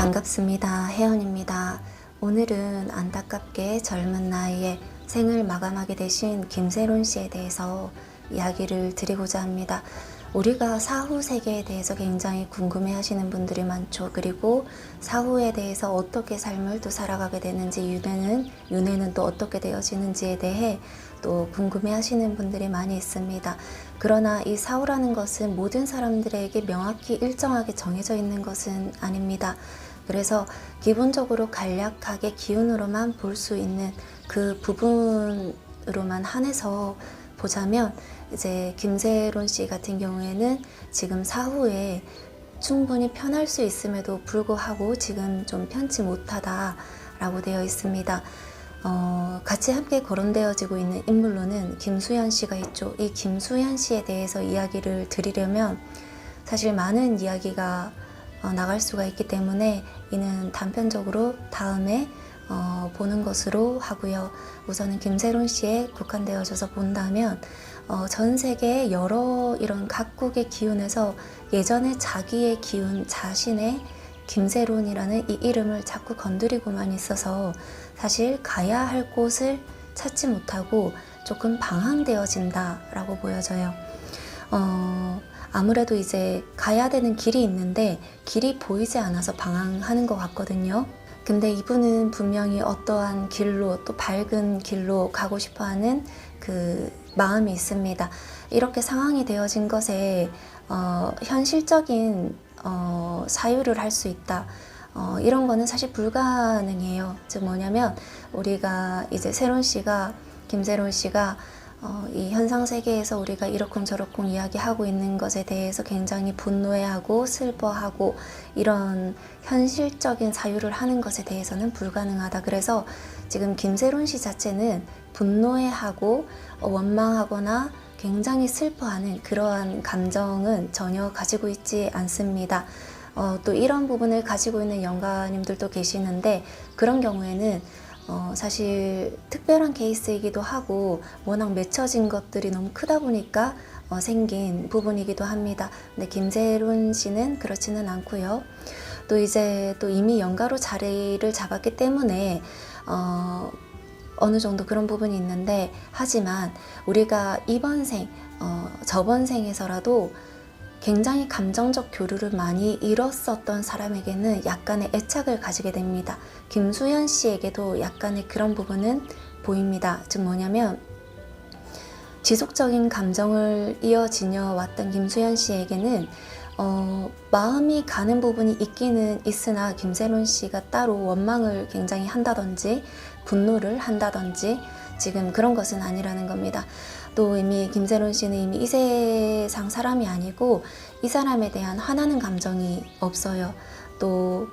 반갑습니다. 혜연입니다. 오늘은 안타깝게 젊은 나이에 생을 마감하게 되신 김세론 씨에 대해서 이야기를 드리고자 합니다. 우리가 사후 세계에 대해서 굉장히 궁금해 하시는 분들이 많죠. 그리고 사후에 대해서 어떻게 삶을 또 살아가게 되는지, 윤회는 또 어떻게 되어지는지에 대해 또 궁금해 하시는 분들이 많이 있습니다. 그러나 이 사후라는 것은 모든 사람들에게 명확히 일정하게 정해져 있는 것은 아닙니다. 그래서 기본적으로 간략하게 기운으로만 볼 수 있는 그 부분으로만 한해서 보자면, 이제 김세론 씨 같은 경우에는 지금 사후에 충분히 편할 수 있음에도 불구하고 지금 좀 편치 못하다라고 되어 있습니다. 같이 함께 거론되어지고 있는 인물로는 김수현 씨가 있죠. 이 김수현 씨에 대해서 이야기를 드리려면 사실 많은 이야기가 나갈 수가 있기 때문에 이는 단편적으로 다음에 보는 것으로 하고요. 우선은 김세론 씨에 국한되어져서 본다면 전 세계 여러 이런 각국의 기운에서 예전에 자기의 기운, 자신의 김세론이라는 이 이름을 자꾸 건드리고만 있어서 사실 가야 할 곳을 찾지 못하고 조금 방황되어진다라고 보여져요. 아무래도 이제 가야 되는 길이 있는데 길이 보이지 않아서 방황하는 것 같거든요. 근데 이분은 분명히 어떠한 길로, 또 밝은 길로 가고 싶어하는 그 마음이 있습니다. 이렇게 상황이 되어진 것에 현실적인 사유를 할 수 있다. 이런 거는 사실 불가능해요. 즉 뭐냐면, 우리가 이제 김세론 씨가 이 현상 세계에서 우리가 이러쿵저러쿵 이야기하고 있는 것에 대해서 굉장히 분노해하고 슬퍼하고 이런 현실적인 사유를 하는 것에 대해서는 불가능하다. 그래서 지금 김세론 씨 자체는 분노해하고 원망하거나 굉장히 슬퍼하는 그러한 감정은 전혀 가지고 있지 않습니다. 또 이런 부분을 가지고 있는 영가님들도 계시는데, 그런 경우에는 사실 특별한 케이스이기도 하고 워낙 맺혀진 것들이 너무 크다 보니까 생긴 부분이기도 합니다. 근데 김세론 씨는 그렇지는 않고요. 또 이제 또 이미 영가로 자리를 잡았기 때문에 어느 정도 그런 부분이 있는데, 하지만 우리가 이번 생, 저번 생에서라도 굉장히 감정적 교류를 많이 잃었었던 사람에게는 약간의 애착을 가지게 됩니다. 김수현 씨에게도 약간의 그런 부분은 보입니다. 즉 뭐냐면, 지속적인 감정을 이어지녀 왔던 김수현 씨에게는 마음이 가는 부분이 있기는 있으나 김세론 씨가 따로 원망을 굉장히 한다든지 분노를 한다든지 지금 그런 것은 아니라는 겁니다. 또 이미 김세론 씨는 이미 이 세상 사람이 아니고 이 사람에 대한 화나는 감정이 없어요. 또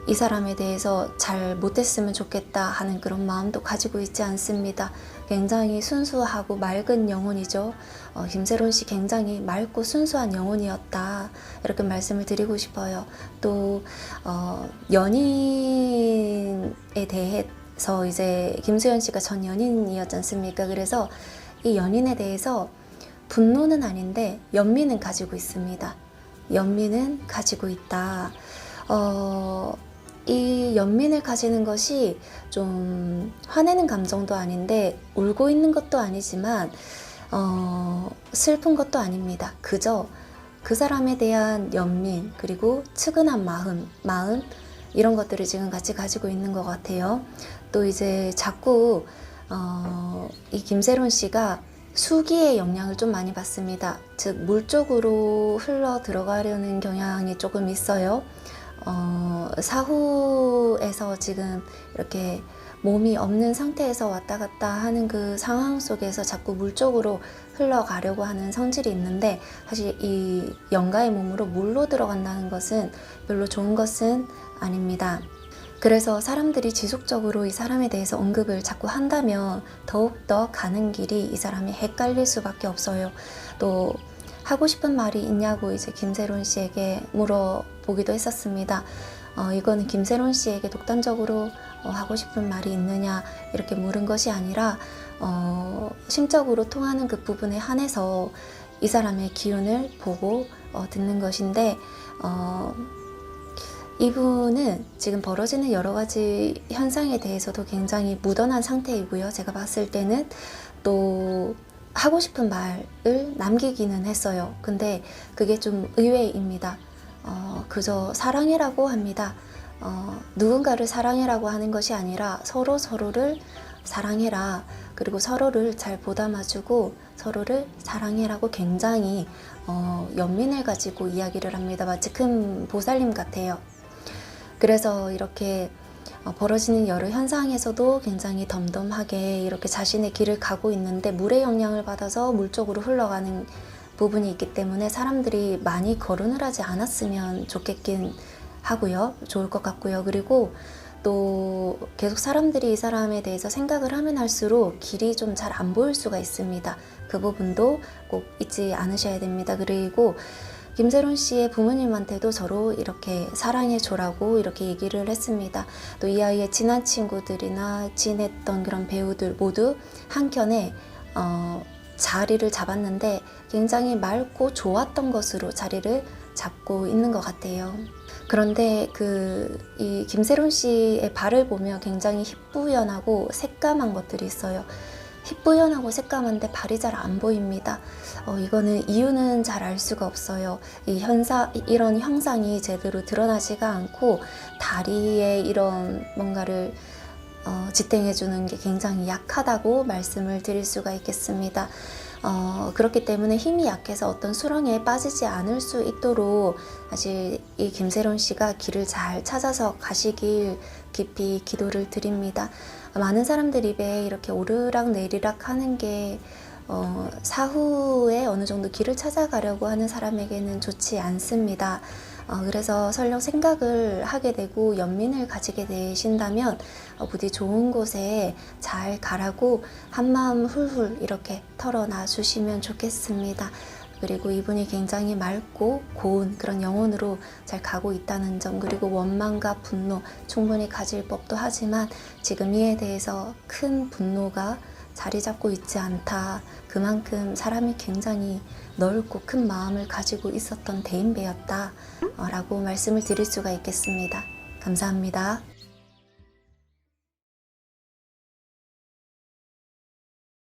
이 사람에 대해서 잘 못했으면 좋겠다 하는 그런 마음도 가지고 있지 않습니다. 굉장히 순수하고 맑은 영혼이죠. 김세론 씨 굉장히 맑고 순수한 영혼이었다, 이렇게 말씀을 드리고 싶어요. 또 연인에 대해서 이제 김수현 씨가 전 연인이었지 않습니까? 그래서 이 연인에 대해서 분노는 아닌데 연민은 가지고 있습니다. 연민은 가지고 있다. 이 연민을 가지는 것이 좀 화내는 감정도 아닌데 울고 있는 것도 아니지만 슬픈 것도 아닙니다. 그저 그 사람에 대한 연민, 그리고 측은한 마음 이런 것들을 지금 같이 가지고 있는 것 같아요. 또 이제 자꾸 이 김세론 씨가 수기의 영향을 좀 많이 받습니다. 즉 물 쪽으로 흘러 들어가려는 경향이 조금 있어요. 사후에서 지금 이렇게 몸이 없는 상태에서 왔다 갔다 하는 그 상황 속에서 자꾸 물 쪽으로 흘러가려고 하는 성질이 있는데, 사실 이 영가의 몸으로 물로 들어간다는 것은 별로 좋은 것은 아닙니다. 그래서 사람들이 지속적으로 이 사람에 대해서 언급을 자꾸 한다면 더욱더 가는 길이 이 사람이 헷갈릴 수밖에 없어요. 또 하고 싶은 말이 있냐고 이제 김세론 씨에게 물어보기도 했었습니다. 이거는 김세론 씨에게 독단적으로 하고 싶은 말이 있느냐 이렇게 물은 것이 아니라 심적으로 통하는 그 부분에 한해서 이 사람의 기운을 보고 듣는 것인데, 이분은 지금 벌어지는 여러 가지 현상에 대해서도 굉장히 무던한 상태이고요. 제가 봤을 때는 또 하고 싶은 말을 남기기는 했어요. 근데 그게 좀 의외입니다. 그저 사랑해라고 합니다. 누군가를 사랑해라고 하는 것이 아니라 서로 서로를 사랑해라. 그리고 서로를 잘 보담아주고 서로를 사랑해라고 굉장히 연민을 가지고 이야기를 합니다. 마치 큰 보살님 같아요. 그래서 이렇게 벌어지는 여러 현상에서도 굉장히 덤덤하게 이렇게 자신의 길을 가고 있는데 물의 영향을 받아서 물 쪽으로 흘러가는 부분이 있기 때문에 사람들이 많이 거론을 하지 않았으면 좋겠긴 하고요. 좋을 것 같고요. 그리고 또 계속 사람들이 이 사람에 대해서 생각을 하면 할수록 길이 좀 잘 안 보일 수가 있습니다. 그 부분도 꼭 잊지 않으셔야 됩니다. 그리고 김세론 씨의 부모님한테도 저로 이렇게 사랑해줘라고 이렇게 얘기를 했습니다. 또 이 아이의 친한 친구들이나 친했던 그런 배우들 모두 한켠에 자리를 잡았는데 굉장히 맑고 좋았던 것으로 자리를 잡고 있는 것 같아요. 그런데 이 김세론 씨의 발을 보면 굉장히 희뿌연하고 새까만 것들이 있어요. 희뿌연하고 새까만데 발이 잘 안 보입니다. 이거는 이유는 잘 알 수가 없어요. 이런 형상이 제대로 드러나지가 않고 다리에 이런 뭔가를 지탱해주는 게 굉장히 약하다고 말씀을 드릴 수가 있겠습니다. 그렇기 때문에 힘이 약해서 어떤 수렁에 빠지지 않을 수 있도록 사실 이 김세론 씨가 길을 잘 찾아서 가시길 깊이 기도를 드립니다. 많은 사람들 입에 이렇게 오르락 내리락 하는 게 사후에 어느 정도 길을 찾아가려고 하는 사람에게는 좋지 않습니다. 그래서 설령 생각을 하게 되고 연민을 가지게 되신다면 부디 좋은 곳에 잘 가라고 한마음 훌훌 이렇게 털어놔 주시면 좋겠습니다. 그리고 이분이 굉장히 맑고 고운 그런 영혼으로 잘 가고 있다는 점, 그리고 원망과 분노 충분히 가질 법도 하지만 지금 이에 대해서 큰 분노가 자리 잡고 있지 않다. 그만큼 사람이 굉장히 넓고 큰 마음을 가지고 있었던 대인배였다 라고 말씀을 드릴 수가 있겠습니다. 감사합니다.